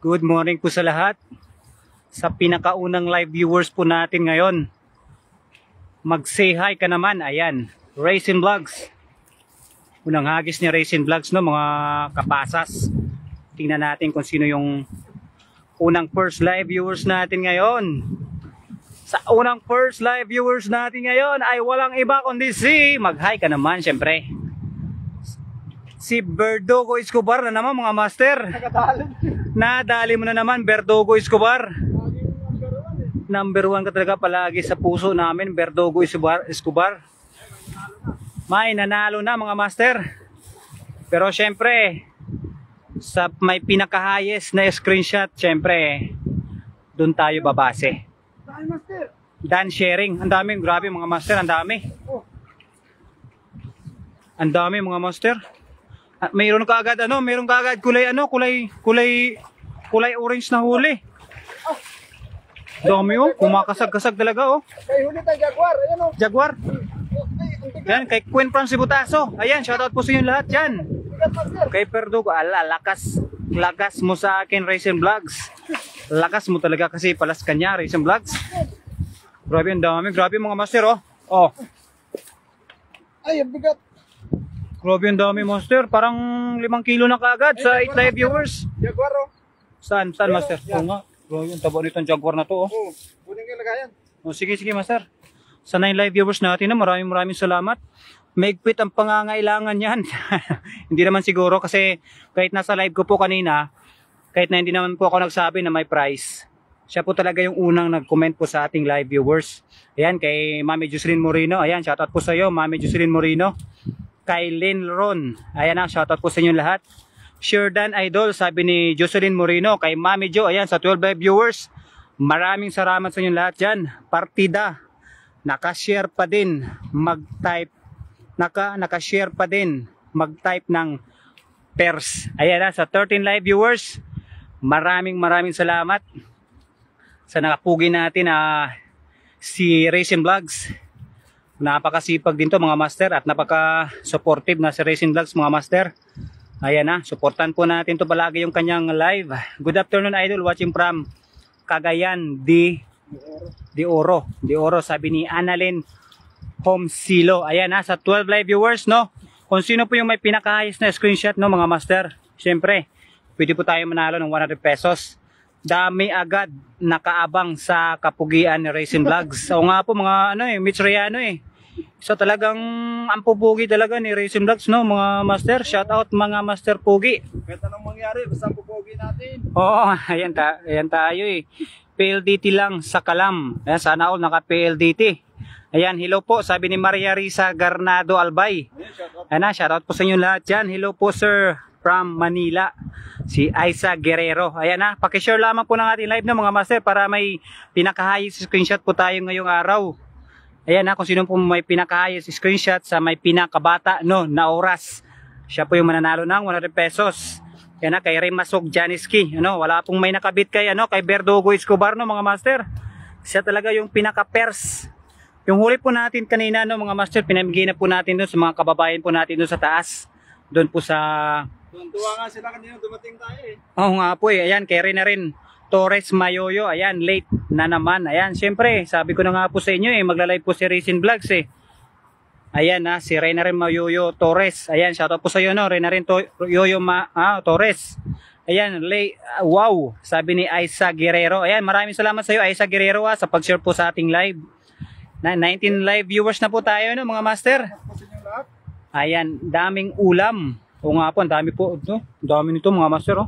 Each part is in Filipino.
Good morning po sa lahat. Sa pinakaunang live viewers po natin ngayon. Mag-say hi ka naman. Ayan, Racing Vlogs. Unang hagis ni Racing Vlogs, no, mga kapasas. Tingnan natin kung sino yung unang first live viewers natin ngayon. Sa unang first live viewers natin ngayon ay walang iba kundi si mag-hi ka naman syempre. Si Verdugo Escobar na naman mga master. Nadali mo na naman Verdugo Escobar. Number 1 ka talaga palagi sa puso namin, Verdugo Escobar. May nanalo na mga master. Pero syempre sa may pinaka-highest na screenshot, syempre doon tayo babase. Dan sharing, ang dami, grabe mga master, ang dami. Ang dami mga master. At mayroon ka agad mayroon ka agad kulay orange na huli. Dami kumakasag-kasag talaga Kay huli tayong Jaguar, ayan Jaguar. Yan, kay Queen from Sibutaso. Ayan, shoutout po sa inyo lahat yan. Kay Verdugo, lakas mo sa akin Racing Vlogs. Lakas mo talaga kasi palas kanya Racing Vlogs. Grabe ang dami, grabe mga master Ay, ang bigat. Grabe ang dami master, parang 5 kilo na kaagad sa 8 live viewers. Jaguar Saan master? Oo nga, grabe yung taba nitong Jaguar na to kunin ka lagayan. Sige master. Sa 9 live viewers natin maraming salamat. Maigpit ang pangangailangan yan. Hindi naman siguro kasi kahit nasa live ko po kanina, kahit na hindi naman po ako nagsabi na may price, siya po talaga yung unang nag-comment po sa ating live viewers. Ayan, kay Mami Jocelyn Moreno. Ayan, shoutout po sa iyo, Mami Jocelyn Moreno. Kay Lynn Ron. Ayan shoutout po sa inyo lahat. Sherdan Idol, sabi ni Jocelyn Moreno. Kay Mami Jo, ayan, sa 12 live viewers. Maraming salamat sa inyo lahat dyan. Partida. Naka-share pa din. Mag-type. Naka-share pa din. Mag-type ng pairs. Ayan sa 13 live viewers. Maraming salamat. Sa nakapugi natin si Racing Vlogs. Napakasipag din to mga master at napaka-supportive na si Racing Vlogs mga master. Ayan supportan po natin to palagi yung kanyang live. Good afternoon idol, watching from Cagayan de Oro, sabi ni Annalyn Homsilo. Ayan sa 12 live viewers kung sino po yung may pinaka-highest na screenshot mga master. Siyempre, pwede po tayo manalo ng 100 pesos. Dami agad nakaabang sa kapugian ni Racing Vlogs. O nga po mga Mitch Riano So talagang ang pupugi talaga ni Racing Vlogs mga master. Shout out mga master pugi. Kahit anong mangyari, basta pupugi natin. Oo, ayan tayo PLDT lang sa Kalam. Ayan, sana all naka PLDT. Ayan, hello po, sabi ni Maria Risa Garnado Albay. Ayan shout out po sa inyo lahat dyan. Hello po sir from Manila. Si Aiza Guerrero. Ayan pakishare lamang po ng ating live mga master para may pinaka-highest screenshot po tayo ngayong araw. Ayan kung sino po may pinaka-highest screenshot sa may pinakabata na oras. Siya po yung mananalo ng 100 pesos. Ayan kay Remasog Janiski. Wala pong may nakabit kay Verdugo Escobar mga master. Siya talaga yung pinaka-pairs. Yung huli po natin kanina mga master, pinamigay na po natin doon sa mga kababayan po natin doon sa taas. Doon po sa Tuwa nga sila kanina dumating tayo Oo nga po ayan kay rin Torres Mayoyo, ayan late na naman. Ayan, syempre, sabi ko na nga po sa inyo magla-live po si Racing Vlogs Ayan si Renarin Mayoyo Torres. Ayan, shoutout po sa iyo Renarin Torres. Ayan, wow, sabi ni Aiza Guerrero. Ayan, maraming salamat sa iyo Aiza Guerrero sa pag-share po sa ating live. 19 live viewers na po tayo mga master. Ayan, daming ulam. O nga po, ang dami po dami nito mga master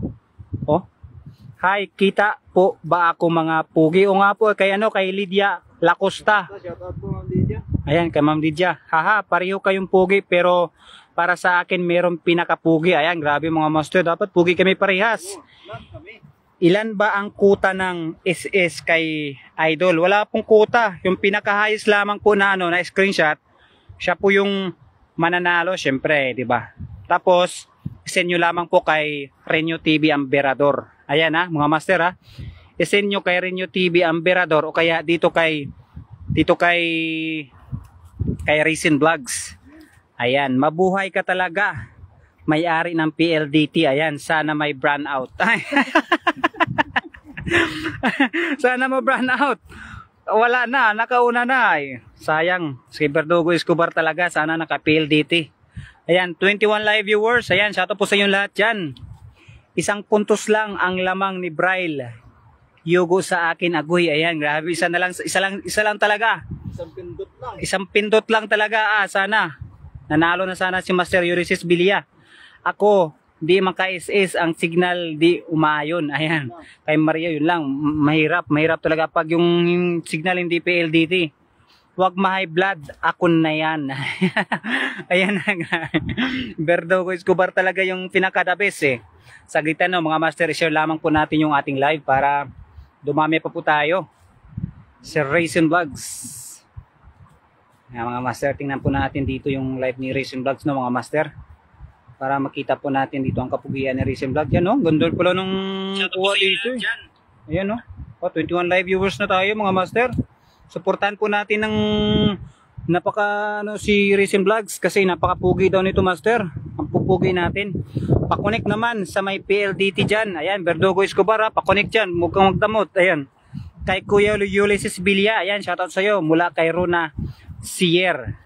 Hi, kita po ba ako mga pugi? O nga po, kay Lydia Lacosta. Shoutout po Ma'am Lydia. Ayan, kay Ma'am Lydia. Haha, pareho kayong pugi pero para sa akin merong pinaka-pugi. Ayan, grabe mga master. Dapat pugi kami parehas. Ilan ba ang kuta ng SS kay Idol? Wala pong kuta. Yung pinaka-highest lamang po na na screenshot, siya po yung mananalo, syempre, di ba? Tapos, send nyo lamang po kay Renyo TV Amberador. Ayan mga master I-send nyo kay Renyo TV Amberador o kaya dito kay Racing Vlogs. Ayan, mabuhay ka talaga. may-ari ng PLDT. Ayan, sana may brand out. Sana mo brand out. Wala na, nakauna na. Sayang, si Verdugo Escobar talaga, sana naka-PLDT. Ayan, 21 live viewers. Ayan, shoutout po sa inyo lahat dyan. Isang puntos lang ang lamang ni Braille. Yugo sa akin, agoy. Ayan, grabe, isa lang talaga. Isang pindot lang. Isang pindot lang talaga. Sana. Nanalo na sana si Master Ulysses Bilia. Ako, di maka-SS ang signal, di umayon. Ayan, kay Maria yun lang. Mahirap talaga pag yung signal hindi PLDT. Huwag ma-high blood, ako na yan. Ayan na. Verdugo Escobar talaga yung pinaka-the best eh. Saglitan no, mga master, share lamang po natin yung ating live para dumami pa po tayo. Sir Racing Vlogs. Ayan, mga master, tingnan po natin dito yung live ni Racing Vlogs no, mga master. Para makita po natin dito ang kapugian ni Racing Vlog. Yan no, gandol pala nung kuha dito eh. Ayan no, 21 live viewers na tayo mga master. Suportahan po natin ng si Racing Vlogs kasi napakapugi daw nito master. Ang pupugi natin. Pakonek naman sa may PLDT dyan. Ayan, Verdugo Escobar ha, pakonek dyan. Mukhang magdamot. Ayan, kay Kuya Ulysses Bilia. Ayan, shoutout sa'yo mula kay Rona Sier.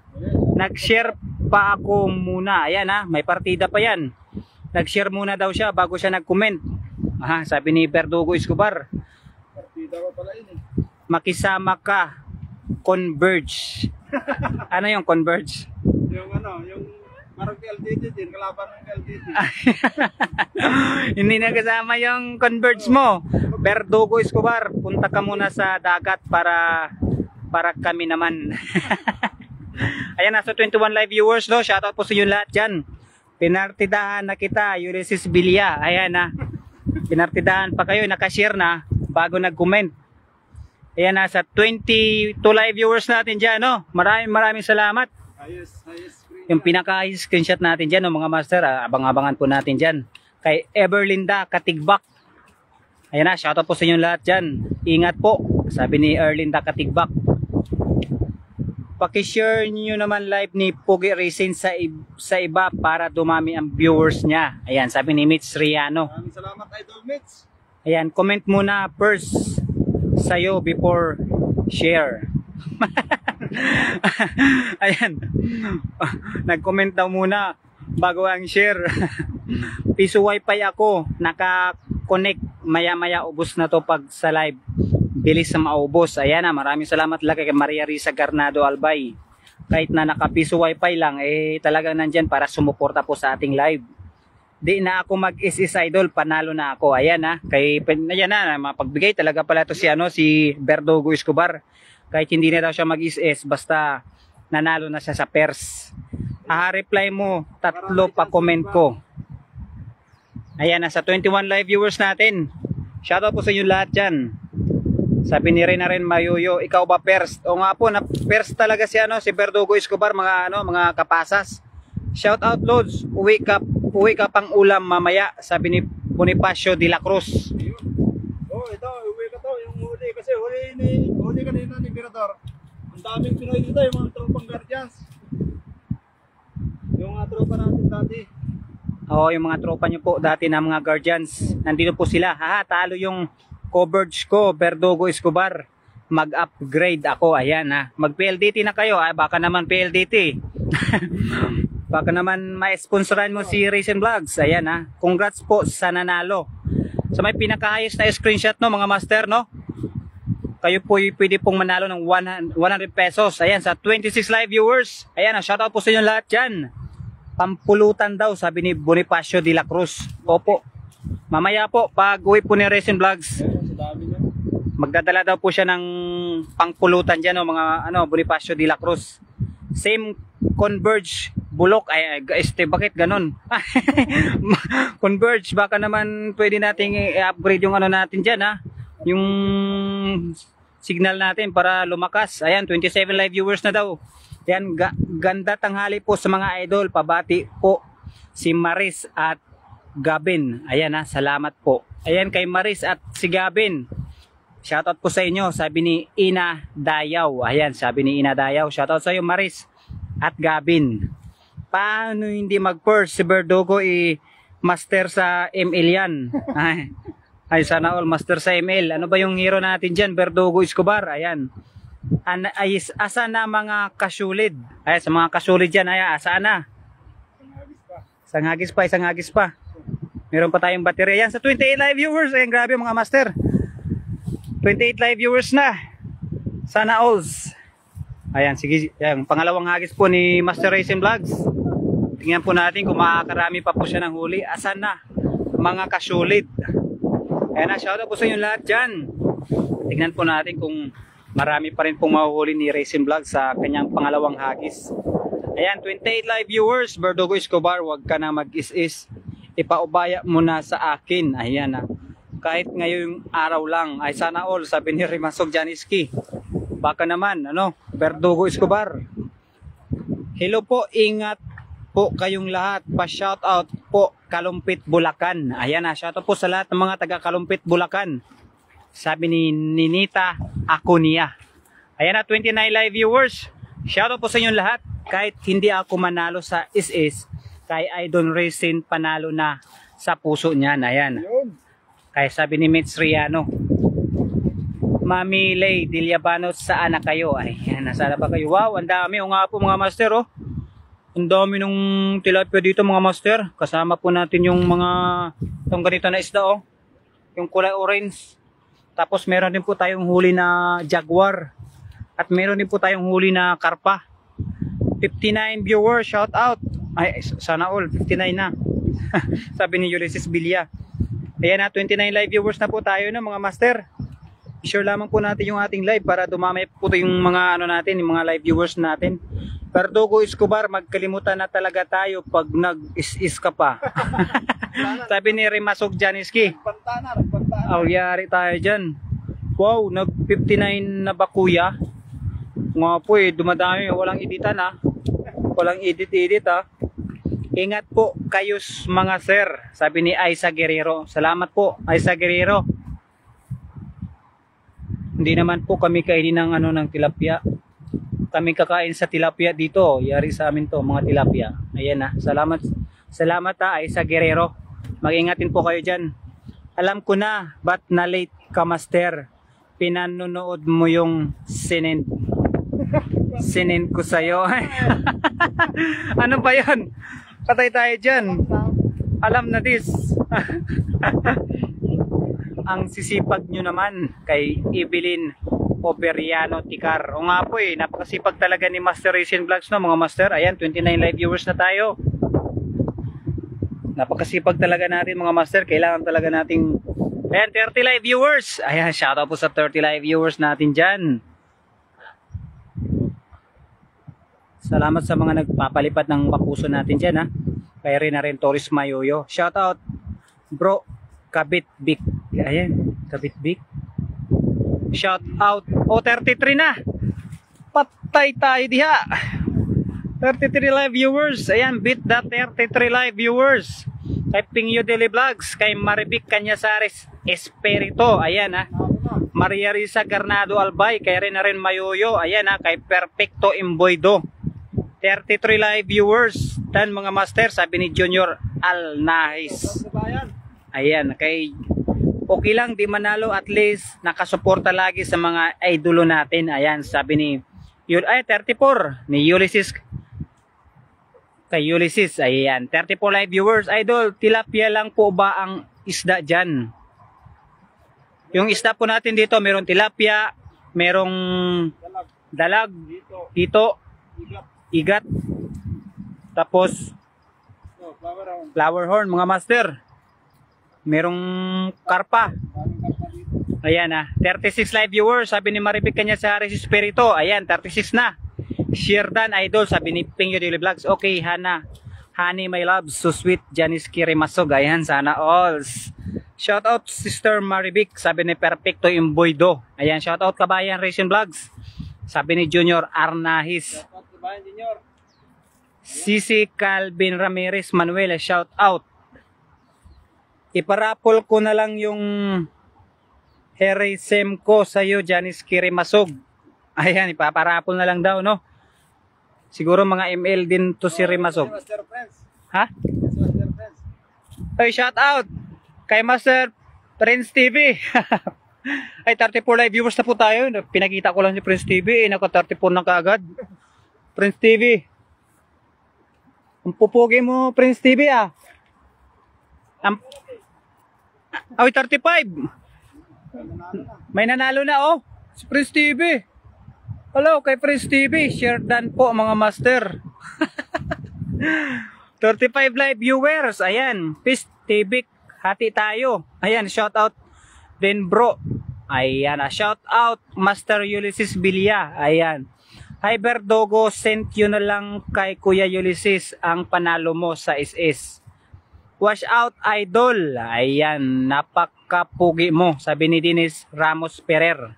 Nag-share pa ako muna. Ayan ha, may partida pa yan. Nag-share muna daw siya bago siya nag-comment. Aha, sabi ni Verdugo Escobar. Partida ko pala yun eh. Makisama ka, Converge. Ano yung Converge? Yung parang PLDT din, kalaban ng PLDT. Hindi na kasama yung Converge mo. Verdugo Escobar, punta ka muna sa dagat para kami naman. Ayan, nasa 21 live viewers no. Shoutout po sa inyo lahat dyan. Pinartidahan na kita, Ulysses Bilia. Ayan na. Pinartidahan pa kayo, nakashare na bago nag-comment. Ayan, nasa 22 live viewers natin dyan no. Maraming salamat. Ayos. Yung pinaka-screenshot natin dyan no, mga master. Abang-abangan po natin dyan. Kay Everlinda Katigbak. Ayan na, shoutout po sa inyo lahat dyan. Ingat po, sabi ni Erlinda Katigbak. Pakishare niyo naman live ni Pogi Racing sa iba para dumami ang viewers niya. Ayan, sabi ni Mitch Riano. Maraming salamat, Idol Mitch. Ayan, comment muna first sa'yo before share. Ayan. Nag-comment daw muna bago ang share. Piso wifi ako, naka-connect. Maya-maya ubos na to pag sa live. Bilis sa maubos. Ayan na, maraming salamat lang kay Maria Risa Garnado Albay. Kahit na nakapiso wifi lang, talagang nandyan para sumuporta po sa ating live. Di na ako mag-SS idol, panalo na ako. Ayan na, ayan na, mapagbigay talaga pala to si Verdugo Escobar. Kahit hindi na daw siya mag-SS, basta nanalo na siya sa pers. Reply mo, 3 pa comment ko. Ayan, nasa 21 live viewers natin. Shoutout po sa inyo lahat dyan. Sabi ni Rena rin Mayuyo, ikaw ba first? O nga po, na first talaga si Verdugo Escobar, mga kapasas. Shout out Lods, uwi ka pang ulam mamaya, sabi ni Bonifacio de la Cruz. Oh, ito, uwi ka to, yung huli kasi huli kanina ni Mirador. Ang daming Pinoy dito, yung mga tropang Guardians. Yung mga tropa natin dati. Oo, yung mga tropa nyo po dati na mga Guardians, nandito po sila. Talo yung coverage ko, Verdugo Escobar. Mag-upgrade ako, ayan ha. Mag-PLDT na kayo, baka naman PLDT. Baka naman ma-sponsoran mo si Racing Vlogs, ayan ha. Congrats po sa nanalo. So may pinakahayos na screenshot no mga master no. Kayo po pwede pong manalo ng 100 pesos. Ayan, sa 26 live viewers. Ayan, shoutout po sa inyo lahat dyan. Pampulutan daw, sabi ni Bonifacio de la Cruz. Opo. Mamaya po, pag uwi po ni Racing Vlogs, magdadala daw po siya ng pangpulutan dyan, no, mga Bonifacio de la Cruz. Same Converge Bulok. Bakit ganun? Converge, baka naman pwede nating i-upgrade yung natin dyan, ha? Yung signal natin para lumakas. Ayan, 27 live viewers na daw. Ayan, ganda tanghali po sa mga idol. Pabati po si Maris at Gabin. Ayan ha, salamat po. Ayan kay Maris at si Gabin. Shoutout po sa inyo, sabi ni Ina Dayaw. Ayan, sabi ni Ina Dayaw. Shoutout sa iyo Maris at Gabin. Paano hindi mag-first? Si Verdugo master sa ML yan. Ay, sana all master sa ML. Ano ba yung hero natin dyan? Verdugo Escobar. Ayan. Asa na mga kasulid? Ay, sa mga kasulid dyan. Ay, asa na? Isang hagis pa. Meron pa tayong baterya. Yan, sa 28 live viewers. Ayan, grabe mga master. 28 live viewers na. Sana alls. Ayan, sige. Ayan, pangalawang hagis po ni Master Racing Vlogs. Tingnan po natin kung makakarami pa po siya ng huli. Asan na? Mga kasulit. Ayan na, shoutout po sa inyo lahat dyan. Tingnan po natin kung marami pa rin pong mahuhuli ni Racing Vlogs sa kanyang pangalawang hagis. Ayan, 28 live viewers. Verdugo Escobar, wag ka na mag-is-is. Ipaubaya mo na sa akin. Ayan na. Kahit ngayong araw lang. Ay sana all, sabi ni Rimasog Janiski. Baka naman, Verdugo Escobar. Hello po, ingat po kayong lahat. Pa-shoutout po, Kalumpit, Bulacan. Ayan na, shoutout po sa lahat ng mga taga Kalumpit, Bulacan. Sabi ni Ninita Acunia. Ayan na, 29 live viewers. Shoutout po sa inyo lahat. Kahit hindi ako manalo sa is kay Idol Racing panalo na sa puso niyan. Ayan. Kaya sabi ni Mitch Riano, Mami Lay Dilyabanos, saan na kayo? Ayan, nasaan ba kayo? Wow, ang dami. O nga po mga master, ang dami ng tilapia dito mga master. Kasama po natin yung mga itong ganito na isda, yung kulay orange. Tapos meron din po tayong huli na jaguar. At meron din po tayong huli na karpa. 59 viewers, shout out. Ay, sana all, 59 na. Sabi ni Ulysses Bilya. Ayan na, 29 live viewers na po tayo mga master. Share lamang po natin yung ating live para dumamay po yung mga natin, yung mga live viewers natin. Verdugo Escobar, magkalimutan na talaga tayo pag nag-is ka pa. Sabi ni Rimasog Janiski. Oh, yari tayo dyan. Wow, nag-59 na ba kuya? Nga po dumadami, walang editan walang edit Ingat po kayo mga sir, sabi ni Aiza Guerrero. Salamat po Aiza Guerrero. Hindi naman po kami kainin ng ng tilapia. Kami kakain sa tilapia dito. Yari sa amin to mga tilapia. Ayan na. Salamat Aiza Guerrero. Mag-ingatin po kayo dyan. Alam ko na ba't na late ka master. Pinanonood mo yung sinend ko sa'yo. Ano ba yan? Patay tayo dyan. Alam na this. Ang sisipag nyo naman kay Evelyn Oberiano Ticar. O nga po napakasipag talaga ni Master Racing Vlogs mga master. Ayan, 29 live viewers na tayo. Napakasipag talaga natin mga master. Kailangan talaga nating... Ayan, 30 live viewers. Ayan, shoutout po sa 30 live viewers natin dyan. Salamat sa mga nagpapalipat ng papuso natin dyan Kaya rin Torres Mayoyo. Shoutout bro Kabit Big. Ayan, Kabit Big. Shoutout. 33 na. Patay tayo diha. 33 live viewers. Ayan, beat that 33 live viewers. Kay Pingyo Deli Vlogs, kay Maribic Canyasares Espirito. Ayan Maria Risa Garnado Albay, kay rin Mayoyo. Ayan kay Perfecto Imboydo. 33 live viewers. Dan mga master, sabi ni Junior Alnahis. Ayan, kay okay lang di manalo, at least nakasuporta lagi sa mga idolo natin. Ayan, sabi ni 34 ni Ulysses. Kay Ulysses, ayan, 34 live viewers. Idol, tilapia lang po ba ang isda dyan? Yung isda po natin dito, merong tilapia, merong dalag, dito, igat, tapos flower horn mga master. Merong karpa. Ayan 36 live viewers, sabi ni Maribic Canyasares Espirito. Ayan, 36 na. Share dan idol, sabi ni Pingyo Daily Vlogs. Okay, Honey my love, so sweet, Janiski Rimasog. Ayan, sana alls. Shout out Sister Maribic, sabi ni Perfecto Imboydo. Ayan, shout out Kabayan Racing Vlogs, sabi ni Junior Arnahis. Shout out Kabayan Junior. Sisi Calvin Ramirez Manuel, shout out. Iparapol ko na lang yung Heresem ko sa iyo, Janiski Rimasog. Ayan, ipaparapol na lang daw, no? Siguro mga ML din to si Rimasog. Master Friends. Ha? Master Friends. Ay, shout out kay Master Prince TV. Ay, 34 live viewers na po tayo. Pinakita ko lang si Prince TV. Naka 34 na kaagad. Prince TV. Ang pupugi mo, Prince TV ah. Ay, 35. May nanalo na oh. Si Prince TV. Hello kay Prince TV. Share dan po mga master. 35 live viewers. Ayan. Peace TV. Hati tayo. Ayan. Shout out din bro. Ayan. Shout out Master Ulysses Bilya. Ayan. Hi Berdogo. Sent you na lang kay Kuya Ulysses ang panalo mo sa SS. Wash out idol. Ayan. Napakapugi mo. Sabi ni Dennis Ramos Ferrer.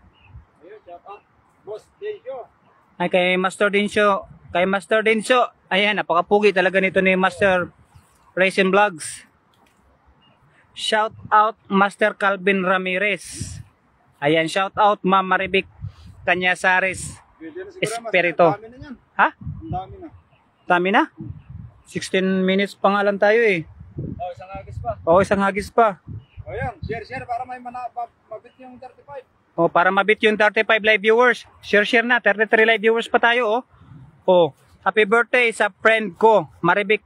Ayun, shout out. Boss Dencio. Ay kay Master Dencio. Kay Master Dencio. Ayan. Napakapugi talaga nito ni Master Racing Vlogs. Shout out Master Calvin Ramirez. Ayan, shout out Ma'am Maribik Canyasares Pwede na siguro, Espirito. Master. Ang dami na yan. Ha? Ang dami na. Dami na? 16 minutes pa nga lang tayo eh. Oh, isang agis pa. Oo, isang hagis pa. O yan, share para may mabit yung 35. O, para mabit yung 35 live viewers. Share na, 33 live viewers pa tayo oh. O, happy birthday sa friend ko, Maribik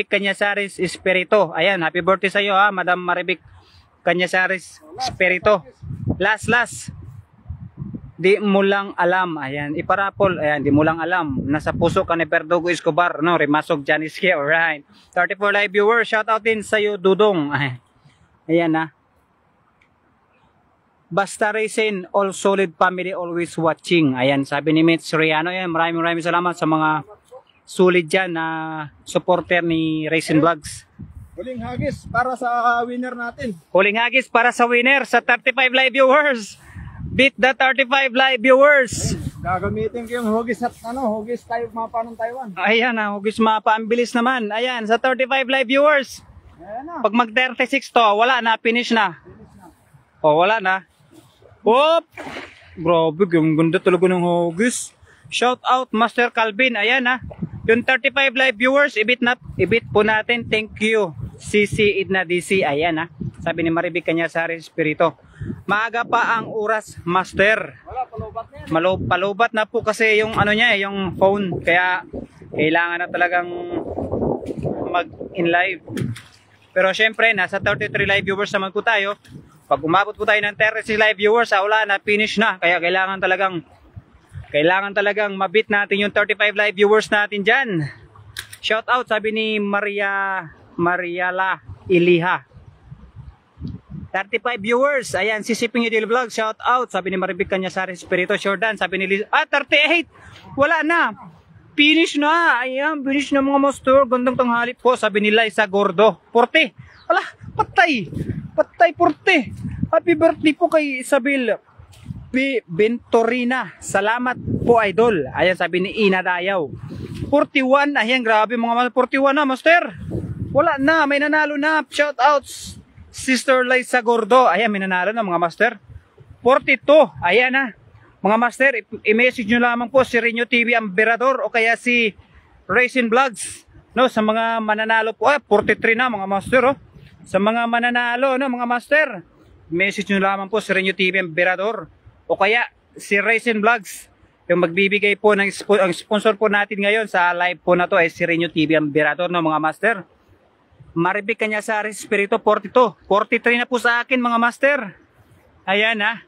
Canyasares Espirito. Ayan, happy birthday sa iyo ha, Madam Maribik Canyasares Espirito. Last. Di mo lang alam. Ayan, iparapol. Ayan, di mo lang alam. Nasa puso ka ni Berdogo Escobar, no? Rimasog Janice here. Alright. 34 live viewers. Shout out din sa iyo, Dudong. Ayan ha. Basta Racing, all solid family always watching. Ayan, sabi ni Mitch Riano. Ayan, maraming salamat sa mga solid dyan na supporter ni Racing Vlogs. Huling hagis para sa winner natin. Huling hagis para sa winner sa 35 live viewers. Beat the 35 live viewers. Gagamitin ko yung hugis at hugis tayo mapa ng Taiwan. Ayan na, hugis mapa. Ang bilis naman. Ayan, sa 35 live viewers. Ayan na. Pag mag 36 to, wala na, finish na. O, wala na. Whoop! Grabe, yung ganda talaga ng hugis. Shout out Master Calvin. Ayan na. Yung 35 live viewers, ibit po natin. Thank you. CC Idna DC. Ayan ha. Sabi ni Maribik Canyasares Espirito. Maaga pa ang oras, Master. Wala, palubat na yan. Palubat na po kasi yung ano niya, yung phone. Kaya kailangan na talagang mag-in live. Pero syempre, nasa 33 live viewers naman po tayo. Pag umabot po tayo ng 36 live viewers, wala na, finish na. Kaya kailangan talagang mabit natin yung 35 live viewers natin dyan. Shout out, sabi ni Mariala Iliha. 35 viewers. Ayan, si Siping Idil Vlog. Shout out, sabi ni Maribik Canyasares Espirito. Jordan, sabi ni Liz. 38. Wala na. Finish na. Ayan, finish na mga master. Gandang tanghali po, sabi ni Liza Gordo. 40. Wala, patay. Patay 40. Happy birthday po kay Isabel Bentorina. Salamat po idol. Ayan, sabi ni Ina Dayaw. 41. Ayan, grabe mga 41 na master. Wala na, may nanalo na. Shout outs Sister Liza Gordo. Ayan, may nanalo na mga master. 42. Ayan na. Mga master, i-message nyo lamang po si Renyo TV Amberador o kaya si Racing Vlogs. No, sa mga mananalo po. 43 na mga master. Oh. Sa mga mananalo, no, mga master. Message nyo lamang po si Renyo TV Amberador o kaya si Racing Vlogs. Yung magbibigay po ng ang sponsor po natin ngayon sa live po na to ay si Renyo TV Amberador, no, mga master. Maribik Canyasares Espirito 42. 43 na po sa akin mga master. Ayan ha.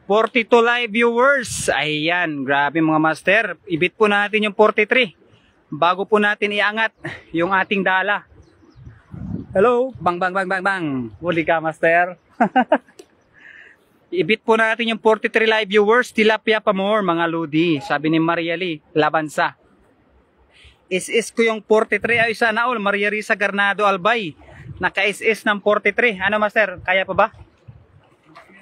42 live viewers. Ayan, grabe mga master. Ibit po natin yung 43. Bago po natin iangat yung ating dala. Hello, bang bang bang bang bang. Huli ka master. Ibit po natin yung 43 live viewers. Tilapia pa more mga lodi. Sabi ni Maria Lee Labansa. SS ko yung 43 ay sana all. Maria Risa Garnado Albay. Naka-SS ng 43. Ano master? Kaya pa ba?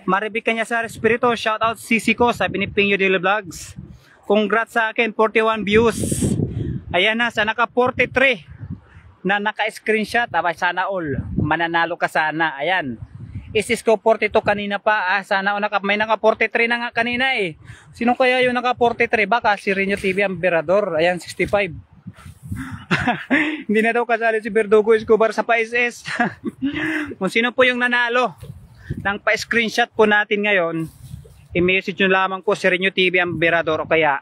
Maribik Canyasares Espirito. Shout out CC ko. Sabi ni Pingyo Daily Vlogs. Congrats sa akin. 41 views. Ayan na. Sa naka 43 na naka-screenshot. Abay sana all. Mananalo ka sana. Ayan. Isko 42 kanina pa. Sana may naka 43 na nga kanina eh. Sino kaya yung naka 43? Baka si Renyo TV Emperador. Ayan, 65. Hindi na daw kasali si Verdugo Escobar sa pa-SS. Kung sino po yung nanalo ng pa-screenshot po natin ngayon, i-message nyo lamang po si Renyo TV Emperador o kaya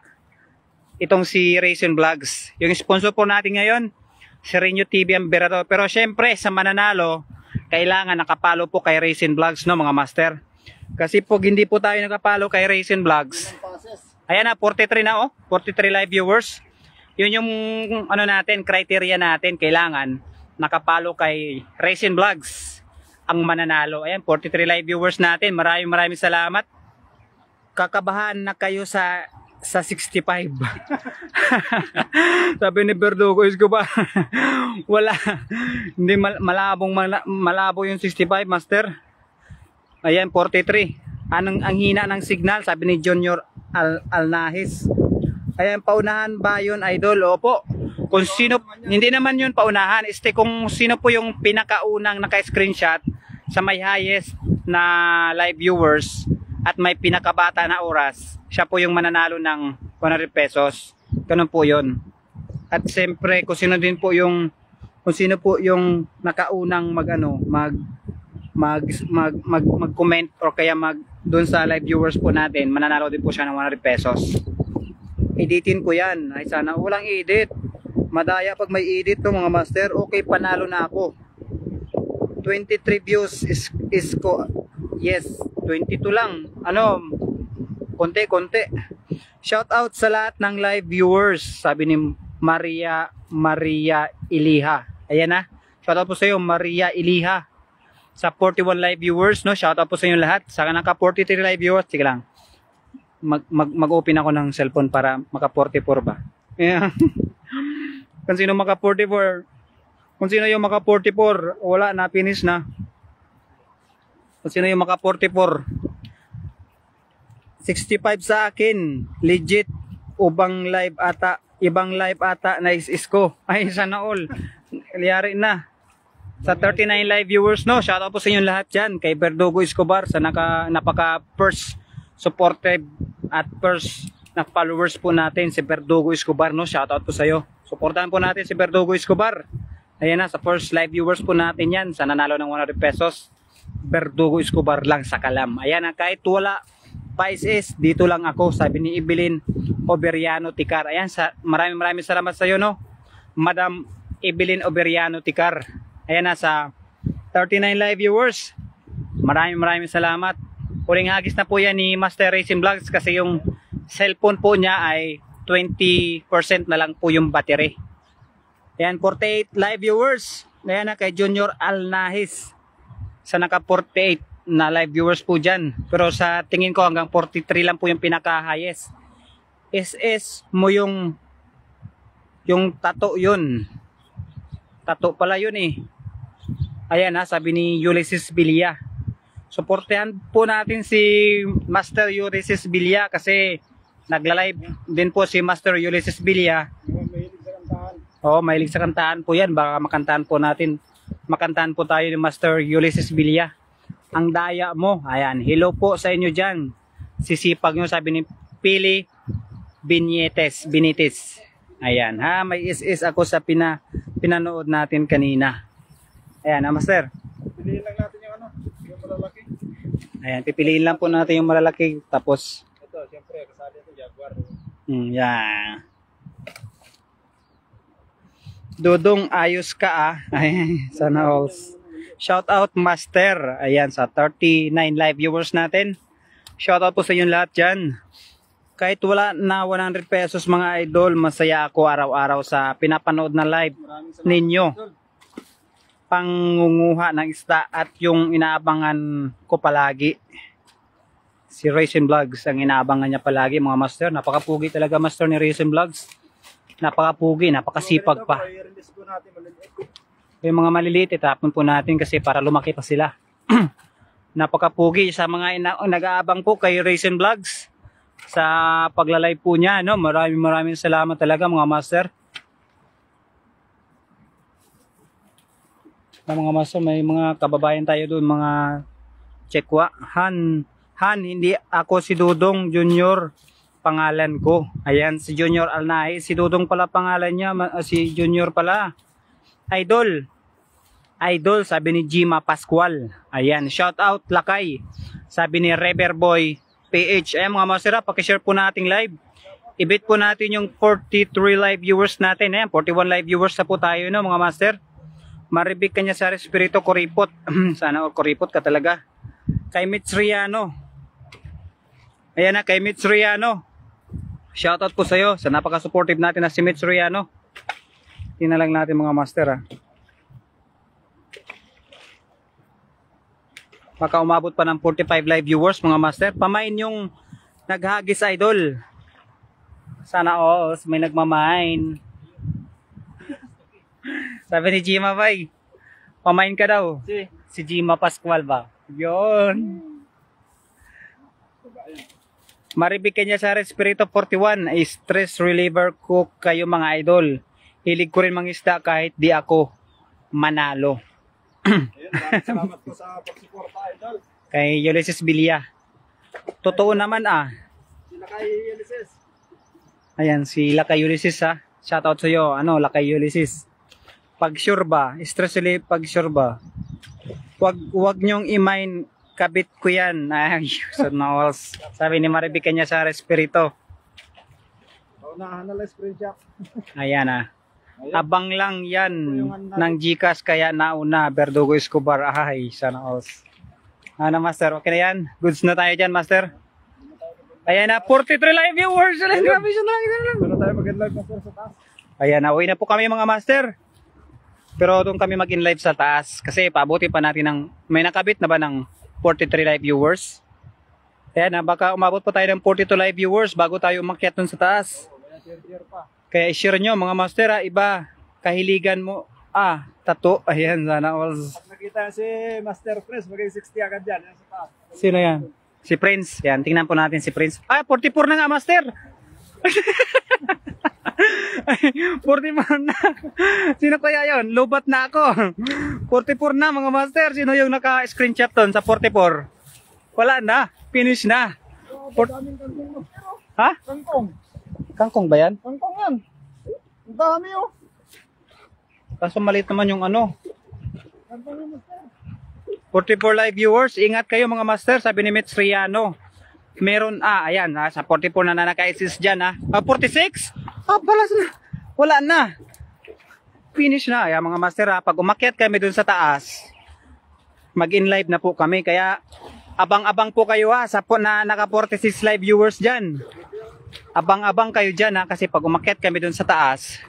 itong si Racing Vlogs. Yung sponsor po natin ngayon, si Renyo TV Emperador. Pero syempre sa mananalo, kailangan nakapalo po kay Racing Vlogs, no mga master. Kasi po hindi po tayo nakapalo kay Racing Vlogs. Ayan na, 43 na oh. 43 live viewers. Yun yung ano natin, criteria natin. Kailangan nakapalo kay Racing Vlogs ang mananalo. Ayan, 43 live viewers natin. Maraming salamat. Kakabahan na kayo sa 65. Sabi ni Verdugo Escobar. Wala. Hindi malabo yung 65, master. Ayan, 43. Ang hina ng signal, sabi ni Junior Alnahis. Ayan, paunahan ba yun, idol? Opo. Kung sino, hindi naman yun paunahan. Kung sino po yung pinakaunang naka-screenshot sa may highest na live viewers at may pinakabata na oras, siya po yung mananalo ng 100 pesos. Ganun po yun. At siyempre, kung sino po yung nakaunang mag-comment or kaya doon sa live viewers po natin, mananalo din po siya ng 100 pesos. Editin ko yan. Ay sana walang edit. Madaya pag may edit to mga master. Okay, panalo na ako. 23 views is ko. Yes, 22 lang. Ano, konti. Shout out sa lahat ng live viewers. Sabi ni Maria Iliha. Ayan na. Shout out po sa iyo, Maria Iliha. Sa 41 live viewers, no? Shout out po sa inyo lahat. Sa naka 43 live viewers, sige lang. Mag-open ako ng cellphone para maka 44 ba? Yeah. Kung sino maka 44, kung sino yung maka 44, wala na, finish na. Kung sino yung maka 44, 65 sa akin, legit. Ibang live ata na isko. Ay, sana all. Liyari na. Sa 39 live viewers, no? Shoutout po sa inyo lahat dyan. Kay Verdugo Escobar sa napaka first supportive at first na followers po natin, si Verdugo Escobar, no? Shoutout po sa iyo. Suportahan po natin si Verdugo Escobar. Ayan na, sa first live viewers po natin yan. Sa nanalo ng 100 pesos. Verdugo Escobar lang sa Kalam. Ayan na, kahit wala PSS, dito lang ako, sabi ni Evelyn Oberiano Tikar. Ayan, maraming salamat sa iyo, no? Madam Evelyn Oberiano Tikar. Ayan na, sa 39 live viewers. Maraming salamat. Huling hagis na po yan ni Master Racing Vlogs kasi yung cellphone po niya ay 20% na lang po yung battery. Ayan, 48 live viewers. Ayan na, kay Junior Alnahis. Sa naka 48 na live viewers po dyan. Pero sa tingin ko hanggang 43 lang po yung pinaka-highest. SS mo yung tato yun. Tato pala yun eh. Ayan ha, sabi ni Ulysses Villa. Suportahan po natin si Master Ulysses Villa kasi nagla-live din po si Master Ulysses Villa. Oo, mahilig sa kantahan po yan. Baka makantahan po tayo ni Master Ulysses Villa. Ang daya mo. Ayan, hello po sa inyo dyan. Sisipag nyo, sabi ni Pili Binites. Ayan, ha, may SS ako sa pinanood natin kanina. Ayan, ha, Master. Piliin lang natin yung yung malalaki. Ayan, pipiliin lang po natin yung malalaki. Tapos, Ito, siyempre, kasali ito, Jaguar. yan. Dudong, ayos ka ah. Ayan, sana all. Shout out Master. Ayan, sa 39 live viewers natin. Shout out po sa inyo lahat dyan. Kahit wala na 100 pesos mga idol, masaya ako araw-araw sa pinapanood na live ninyo. Pangunguha ng isda at yung inaabangan ko palagi. Si Racing Vlogs ang inaabangan niya palagi mga master. Napakapugi talaga master ni Racing Vlogs. Napakapugi, napakasipag pa. Yung mga maliliit, itapon po natin kasi para lumaki pa sila. Napakapugi sa mga nag-aabang po kay Racing Vlogs sa pagla-live po niya, no? Maraming salamat talaga mga master. Mga master, may mga kababayan tayo doon, mga Chekwa. Han, hindi ako si Dudong Junior. Pangalan ko. Ayan, si Junior Alnay. Si Dudong pala pangalan niya. Si Junior pala. Idol. Idol, sabi ni Jima Pascual. Ayan, shout out Lakay. Sabi ni Rever Boy PH. Ayan mga master, pakishare po nating live. I-beat po natin yung 43 live viewers natin. Ayan, 41 live viewers na po tayo, no, mga master. Maribig kanya sa Espiritu Kuripot. Sana kuripot ka talaga. Kay Mitch Riano. Ayan na, kay Mitch Riano. Shoutout po sa'yo sa napaka-supportive natin na si Mitch Riano. Tingnan lang natin mga master, ha. Baka umabot pa ng 45 live viewers mga master. Pamain yung naghagis idol. Sana may nagmamain. Sabi ni Jima bay, pamain ka daw. Si Jima Pascual ba? Yun. Maribig niya sa Espiritu 41. Stress reliever ko kayo mga idol. Hilig ko rin mangisda kahit di ako manalo. Ayun, maraming salamat po sa pagsuporta, idol. Kay Ulysses Bilya. Totoo naman Sila kay Ulysses. Ayan, si Lakay Ulysses ha. Shoutout sa iyo. Lakay Ulysses. Pag sure ba, stress relief pag sure ba. Wag nyong i-mine, kabit ko yan. Ay, sabi ni Maribig kanya sa Espiritu. Naunahan na lang screenshot. Ayan. Abang lang yan ng Gcash kaya nauna Verdugo Escobar. Ay, sana all. Master, okay na yan? Goods na tayo dyan, Master. Ayan na, 43 live viewers. Grabe siya lang. Pero tayo mag-live master sa taas. Ayan na, uwi na po kami mga Master. Pero doon kami mag-in live sa taas. Kasi paabuti pa natin ng, may nakabit na ba ng 43 live viewers? Ayan na, baka umabot pa tayo ng 42 live viewers bago tayo umakyat doon sa taas. Kaya i-share nyo mga master, iba kahiligan mo. Tato. Ayan, sana all. Pag nakita si Master Prince, maging 60 agad yan. Yan sa taas. Sino yan? Si Prince. Yan, tingnan po natin si Prince. 44 na nga, Master. 44 na. Sino kaya yon? Lubat na ako. 44 na mga master. Sino yung naka-screenshot doon sa 44? Wala na. Finish na. Daming kangkong master. Ha? Kangkong. Kangkong ba yan? Kangkong yan. Ang dami oh. Kaso maliit naman yung Kangkong yung master. 44 live viewers. Ingat kayo mga master. Sabi ni Mitch Riano. Meron, ayan, sa 44 na naka-exist dyan, 46? Wala na. Finish na. Ayan, mga master, pag umakyat kami dun sa taas, mag-in live na po kami. Kaya, abang-abang po kayo, sa po na naka-46 live viewers dyan. Abang-abang kayo dyan, kasi pag umakyat kami dun sa taas,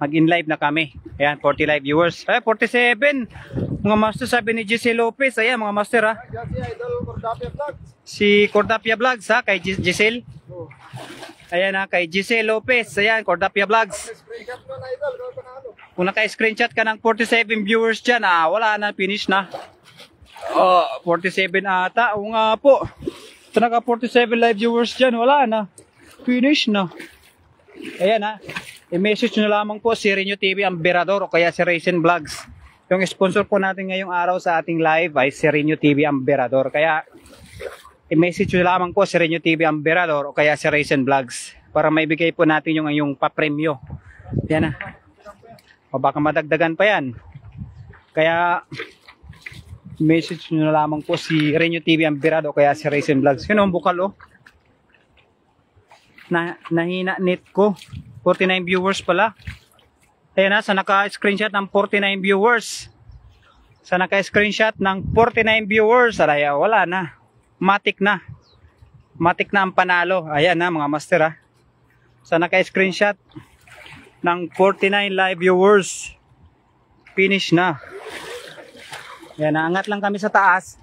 mag-in live na kami. Ayan, 40 live viewers. 47. Mga master, sabi ni Giselle Lopez. Ayan, mga master, Yan si Idol Cordapia Vlogs. Si Cordapia Vlogs, kay Giselle. Ayan kay Giselle Lopez. Ayan, Cordapia Vlogs. Screenshot mo na Idol. Kung naka-screenshot ka ng 47 viewers dyan, wala na, finish na. 47 ata. O nga po. Ito naka 47 live viewers dyan, wala na. Finish na. Ayan i-message nyo lamang po si Renyo TV Amberador o kaya si Raisin Vlogs. Yung sponsor po natin ngayong araw sa ating live ay si Renyo TV Amberador. Kaya i-message nyo lamang po si Renyo TV Amberador o kaya si Raisin Vlogs para maibigay po natin yung papremyo. Yan o baka madagdagan pa yan. Kaya message nyo lamang po si Renyo TV Amberador o kaya si Raisin Vlogs. Yun ang bukal nahina net ko. 49 viewers pala. Ayan sa naka-screenshot ng 49 viewers. Sa naka-screenshot ng 49 viewers, wala na. Matik na. Matik na ang panalo. Ayan mga master Sa naka-screenshot ng 49 live viewers, finish na. Ayan, angat lang kami sa taas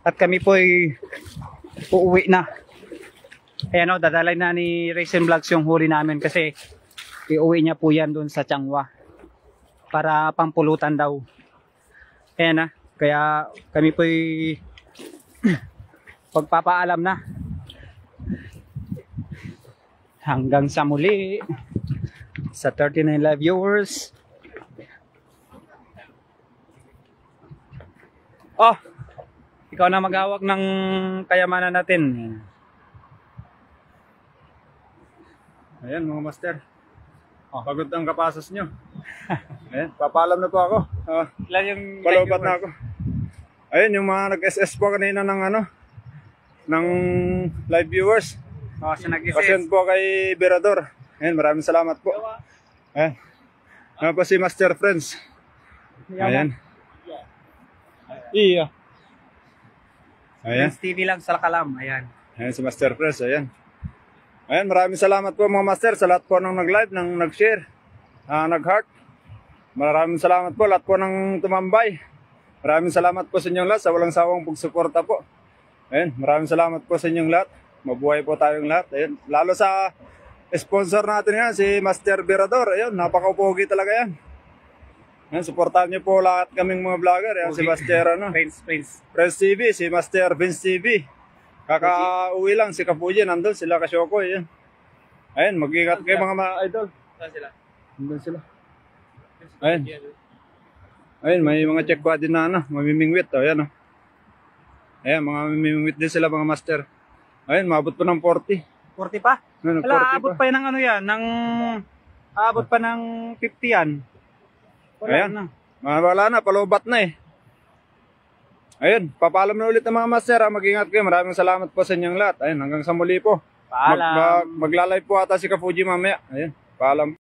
at kami po ay uuwi na. Ayan dadalay na ni Raisin Vlogs yung huli namin kasi iuwi niya po yan doon sa Changwa para pampulutan daw. Ayan kaya kami po ay pagpapaalam na. Hanggang sa muli sa 39 live viewers. Ikaw na maghawak ng kayamanan natin. Ayan mga master. Oh. Pagod ang kapasas nyo. Ayan, papaalam na po ako. Ilan yung Palobat na ako. Ayun, yung mga nag-SS po kanina ng ng live viewers. Oh, sa Pasyon po kay Berador. Ayan, maraming salamat po. Ayan. Ano po si Master Friends. Ayan. Iya. Ayan. TV lang sa Kalam. Ayan. Ayan si Master Friends. Ayan. Ayan, maraming salamat po mga master sa lahat po ng nag-live, ng nag-share, nag-heart. Maraming salamat po lahat po ng tumambay. Maraming salamat po sa inyong lahat sa walang sawang pagsuporta po. Ayan, maraming salamat po sa inyong lahat. Mabuhay po tayong lahat. Ayan, lalo sa sponsor natin yan, si Master Berador. Ayun, napaka-pogi talaga yan. Ayan, supportahan niyo po lahat kaming mga vlogger. Ayan, si Master Prince TV, si Master Vince TV. Kaka-uwi lang si Kapuji, nandun sila Kasyoko. Ayan, ayan, mag-ingat kayo mga idol. Saan sila? Nandun sila. Ayan. Ayun, may mga checkwa din na mamimingwit. Ayan, ayan, mga mamimingwit din sila mga master. Ayun, maabot pa ng 40. 40 pa? Ayun, Wala, 40 abot pa ng ano yan, abot pa ng 50 yan. Wala Ayan. na. Wala na, palubat na eh. Ayun, papaalam na ulit ng mga master. Mag-ingat kayo. Maraming salamat po sa inyong lahat. Ayun, hanggang sa muli po. Paalam. Magla-live po ata si Kapuji mamaya. Ayun, paalam.